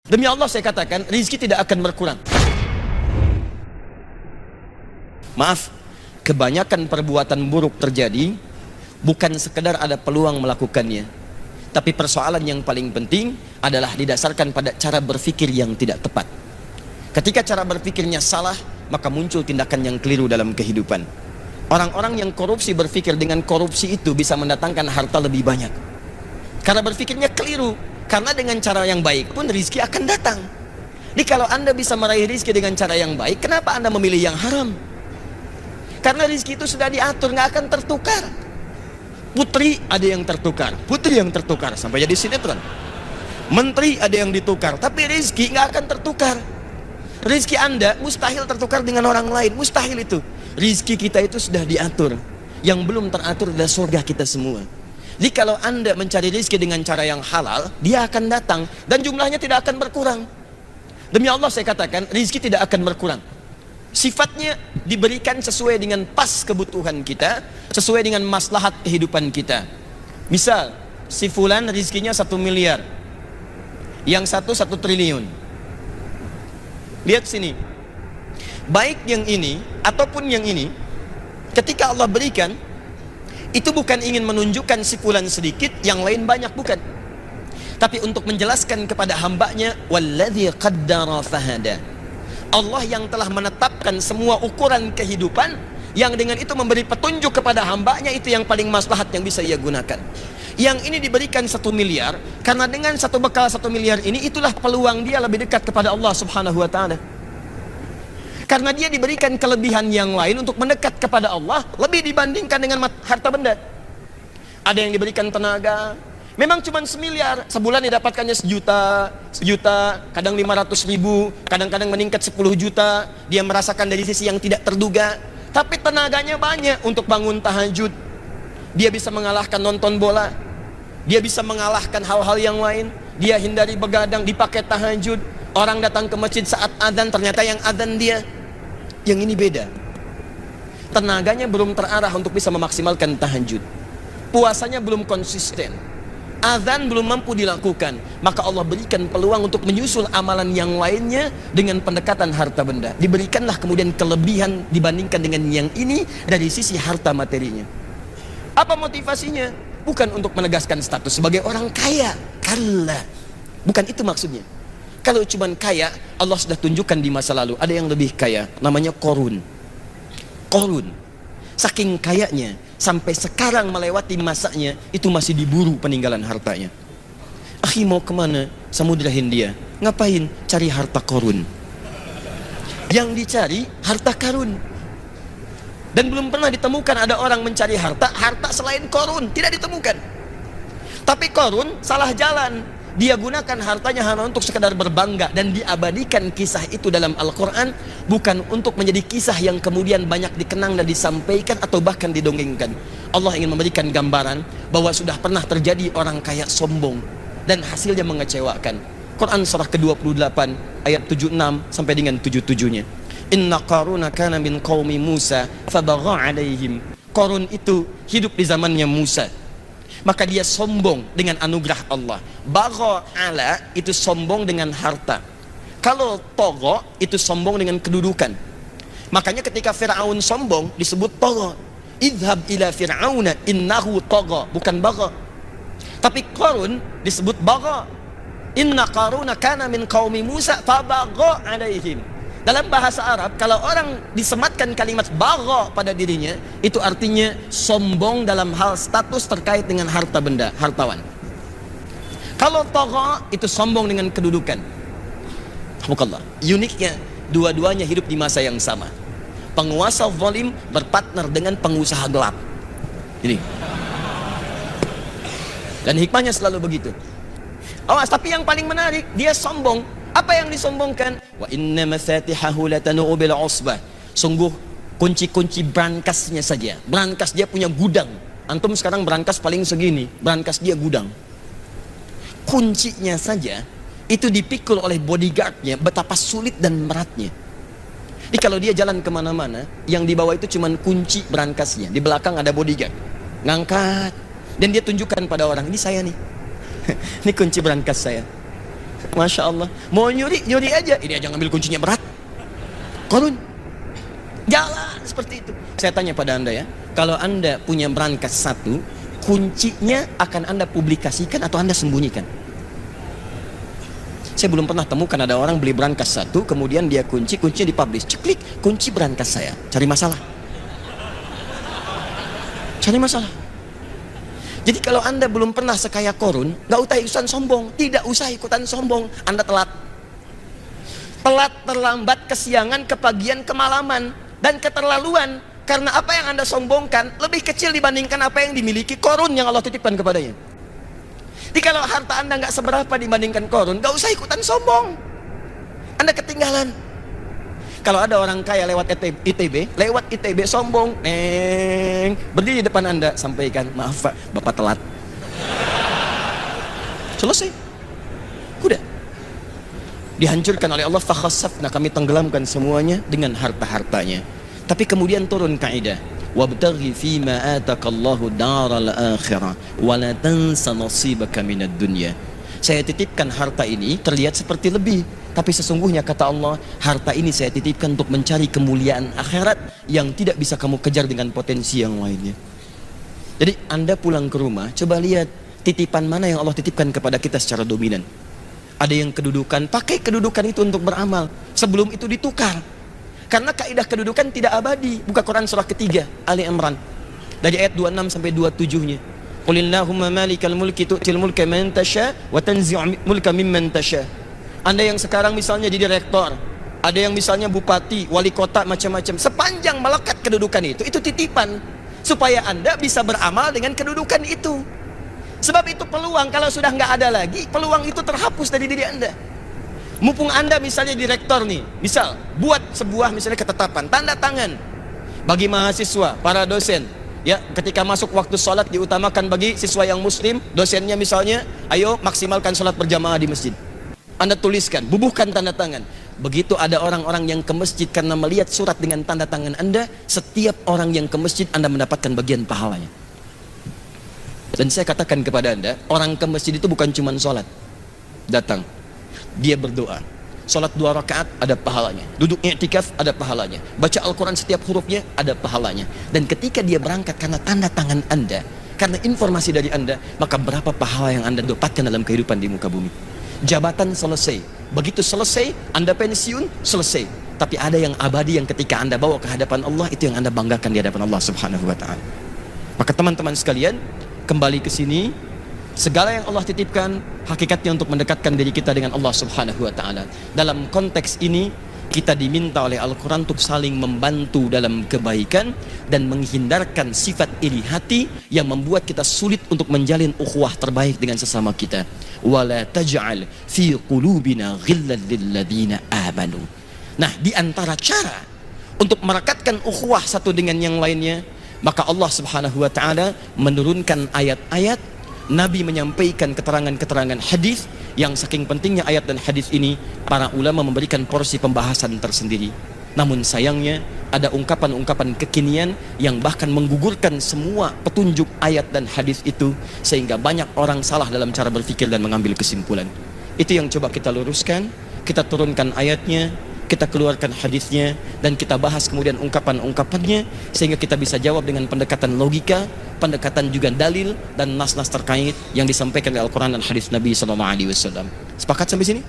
Demi Allah saya katakan, rizki tidak akan berkurang. Maaf, kebanyakan perbuatan buruk terjadi bukan sekedar ada peluang melakukannya, tapi persoalan yang paling penting adalah didasarkan pada cara berpikir yang tidak tepat. Ketika cara berpikirnya salah, maka muncul tindakan yang keliru dalam kehidupan. Orang-orang yang korupsi berpikir dengan korupsi itu bisa mendatangkan harta lebih banyak, karena berpikirnya keliru. Karena dengan cara yang baik pun rizki akan datang. Jadi kalau anda bisa meraih rizki dengan cara yang baik, kenapa anda memilih yang haram? Karena rizki itu sudah diatur, nggak akan tertukar. Putri ada yang tertukar, putri yang tertukar sampai jadi sinetron. Menteri ada yang ditukar, tapi rizki nggak akan tertukar. Rizki anda mustahil tertukar dengan orang lain, mustahil itu. Rizki kita itu sudah diatur. Yang belum teratur adalah surga kita semua. Jadi kalau anda mencari rizki dengan cara yang halal, dia akan datang dan jumlahnya tidak akan berkurang. Demi Allah saya katakan, rizki tidak akan berkurang. Sifatnya diberikan sesuai dengan pas kebutuhan kita, sesuai dengan maslahat kehidupan kita. Misal, si fulan rizkinya 1 miliar, yang satu 1 triliun. Lihat sini, baik yang ini ataupun yang ini, ketika Allah berikan, itu bukan ingin menunjukkan si fulan sedikit, yang lain banyak, bukan. Tapi untuk menjelaskan kepada hambanya, walladzi qaddara fahada. Allah yang telah menetapkan semua ukuran kehidupan, yang dengan itu memberi petunjuk kepada hambanya, itu yang paling maslahat yang bisa ia gunakan. Yang ini diberikan 1 miliar, karena dengan satu bekal 1 miliar ini, itulah peluang dia lebih dekat kepada Allah subhanahu wa ta'ala. Karena dia diberikan kelebihan yang lain untuk mendekat kepada Allah lebih dibandingkan dengan harta benda. Ada yang diberikan tenaga, memang cuma 1 miliar, sebulan didapatkannya 1 juta, kadang 500 ribu, kadang-kadang meningkat 10 juta. Dia merasakan dari sisi yang tidak terduga, tapi tenaganya banyak untuk bangun tahajud. Dia bisa mengalahkan nonton bola, dia bisa mengalahkan hal-hal yang lain. Dia hindari begadang, dipakai tahajud. Orang datang ke masjid saat adzan, ternyata yang adzan dia. Yang ini beda, tenaganya belum terarah untuk bisa memaksimalkan tahajud, puasanya belum konsisten, azan belum mampu dilakukan, maka Allah berikan peluang untuk menyusul amalan yang lainnya dengan pendekatan harta benda. Diberikanlah kemudian kelebihan dibandingkan dengan yang ini dari sisi harta materinya. Apa motivasinya? Bukan untuk menegaskan status sebagai orang kaya, kalla, bukan itu maksudnya. Kalau cuma kaya, Allah sudah tunjukkan di masa lalu ada yang lebih kaya, namanya Qorun. Qorun, saking kayanya sampai sekarang melewati masanya, itu masih diburu peninggalan hartanya. Akhi mau kemana? Samudra Hindia. Ngapain? Cari harta Qorun. Yang dicari harta karun. Dan belum pernah ditemukan ada orang mencari harta selain Qorun, tidak ditemukan. Tapi Qorun salah jalan. Dia gunakan hartanya hanya untuk sekedar berbangga, dan diabadikan kisah itu dalam Al-Quran bukan untuk menjadi kisah yang kemudian banyak dikenang dan disampaikan atau bahkan didongengkan. Allah ingin memberikan gambaran bahwa sudah pernah terjadi orang kaya sombong dan hasilnya mengecewakan. Quran surah ke-28 ayat 76 sampai dengan 77-nya. Inna Qaruna kana min qaumi Musa fabagha alaihim. Qarun itu hidup di zamannya Musa, maka dia sombong dengan anugerah Allah. Bagha ala itu sombong dengan harta. Kalau togho itu sombong dengan kedudukan. Makanya ketika Fir'aun sombong disebut togho. Idhab ila Fir'auna innahu togho, bukan bagha. Tapi Qarun disebut bagha. Inna Qaruna kana min qaumi Musa fabagha alaihim. Dalam bahasa Arab, kalau orang disematkan kalimat bagha pada dirinya, itu artinya sombong dalam hal status terkait dengan harta benda, hartawan. Kalau tagha itu sombong dengan kedudukan. Alhamdulillah. Uniknya, dua-duanya hidup di masa yang sama. Penguasa zalim berpartner dengan pengusaha gelap. Ini. Dan hikmahnya selalu begitu. Awas, tapi yang paling menarik, dia sombong. Apa yang disombongkan? Wa inna mafatihahu latanu bil usbah. Sungguh kunci-kunci brankasnya saja. Brankas dia punya gudang. Antum sekarang brankas paling segini, brankas dia gudang. Kuncinya saja itu dipikul oleh bodyguardnya, betapa sulit dan beratnya. Jadi kalau dia jalan kemana-mana, yang dibawa itu cuma kunci brankasnya, di belakang ada bodyguard, ngangkat, dan dia tunjukkan pada orang, ini saya nih, ini kunci brankas saya. Masya Allah. Mau nyuri, nyuri aja. Ini aja ngambil kuncinya berat. Korun. Jalan seperti itu. Saya tanya pada Anda ya, kalau Anda punya berangkas satu, kuncinya akan Anda publikasikan atau Anda sembunyikan? Saya belum pernah temukan ada orang beli berangkas satu, kemudian dia kuncinya dipublish. Ceklik, kunci berangkas saya. Cari masalah. Cari masalah. Jadi kalau Anda belum pernah sekaya Korun, gak usah ikutan sombong. Tidak usah ikutan sombong. Anda telat. Telat, terlambat, kesiangan, kepagian, kemalaman, dan keterlaluan. Karena apa yang Anda sombongkan lebih kecil dibandingkan apa yang dimiliki Korun yang Allah titipkan kepadanya. Jadi kalau harta Anda nggak seberapa dibandingkan Korun, nggak usah ikutan sombong. Anda ketinggalan. Kalau ada orang kaya lewat ITB sombong, berdiri di depan Anda, sampaikan, maaf Pak, Bapak telat. Selesai. Udah. Dihancurkan oleh Allah, fakhasafna, kami tenggelamkan semuanya dengan harta-hartanya. Tapi kemudian turun kaidah, wabtaghi fima atakallahu daral akhirah wa la tansa nasibaka minad dunya. Saya titipkan harta ini terlihat seperti lebih, tapi sesungguhnya kata Allah, harta ini saya titipkan untuk mencari kemuliaan akhirat yang tidak bisa kamu kejar dengan potensi yang lainnya. Jadi Anda pulang ke rumah, coba lihat titipan mana yang Allah titipkan kepada kita secara dominan. Ada yang kedudukan, pakai kedudukan itu untuk beramal. Sebelum itu ditukar. Karena kaidah kedudukan tidak abadi. Buka Quran surah ketiga, Ali Imran. Dari ayat 26 sampai 27-nya. Qulillahumma malikal mulki tu'til mulka man tasha wa tanzi'u mulka mimman tasha. Anda yang sekarang misalnya jadi rektor, ada yang misalnya bupati, wali kota, macam-macam. Sepanjang melekat kedudukan itu titipan. Supaya Anda bisa beramal dengan kedudukan itu. Sebab itu peluang, kalau sudah nggak ada lagi, peluang itu terhapus dari diri Anda. Mumpung Anda misalnya direktor nih, misal buat sebuah misalnya ketetapan, tanda tangan bagi mahasiswa, para dosen, ya, ketika masuk waktu sholat diutamakan bagi siswa yang muslim, dosennya misalnya, ayo maksimalkan sholat berjamaah di masjid. Anda tuliskan, bubuhkan tanda tangan. Begitu ada orang-orang yang ke masjid karena melihat surat dengan tanda tangan Anda, setiap orang yang ke masjid Anda mendapatkan bagian pahalanya. Dan saya katakan kepada Anda, orang ke masjid itu bukan cuma sholat. Datang, dia berdoa, sholat 2 rakaat ada pahalanya, duduk i'tikaf ada pahalanya, baca Al-Quran setiap hurufnya ada pahalanya. Dan ketika dia berangkat karena tanda tangan Anda, karena informasi dari Anda, maka berapa pahala yang Anda dapatkan dalam kehidupan di muka bumi. Jabatan selesai, begitu selesai Anda pensiun, selesai. Tapi ada yang abadi yang ketika Anda bawa ke hadapan Allah, itu yang Anda banggakan di hadapan Allah subhanahu wa ta'ala. Maka teman-teman sekalian, kembali ke sini, segala yang Allah titipkan hakikatnya untuk mendekatkan diri kita dengan Allah subhanahu wa ta'ala. Dalam konteks ini kita diminta oleh Al-Quran untuk saling membantu dalam kebaikan dan menghindarkan sifat iri hati yang membuat kita sulit untuk menjalin ukhuwah terbaik dengan sesama kita. Wala taj'al fi qulubina ghillan lilladzina amanu. Nah, di antara cara untuk merekatkan ukhuwah satu dengan yang lainnya, maka Allah subhanahu wa ta'ala menurunkan ayat-ayat, Nabi menyampaikan keterangan-keterangan hadis yang saking pentingnya ayat dan hadis ini, para ulama memberikan porsi pembahasan tersendiri. Namun sayangnya ada ungkapan-ungkapan kekinian yang bahkan menggugurkan semua petunjuk ayat dan hadis itu, sehingga banyak orang salah dalam cara berpikir dan mengambil kesimpulan. Itu yang coba kita luruskan, kita turunkan ayatnya, kita keluarkan hadisnya, dan kita bahas kemudian ungkapan-ungkapannya, sehingga kita bisa jawab dengan pendekatan logika, pendekatan juga dalil dan nas-nas terkait yang disampaikan oleh Al-Quran dan hadis Nabi SAW. Sepakat sampai sini?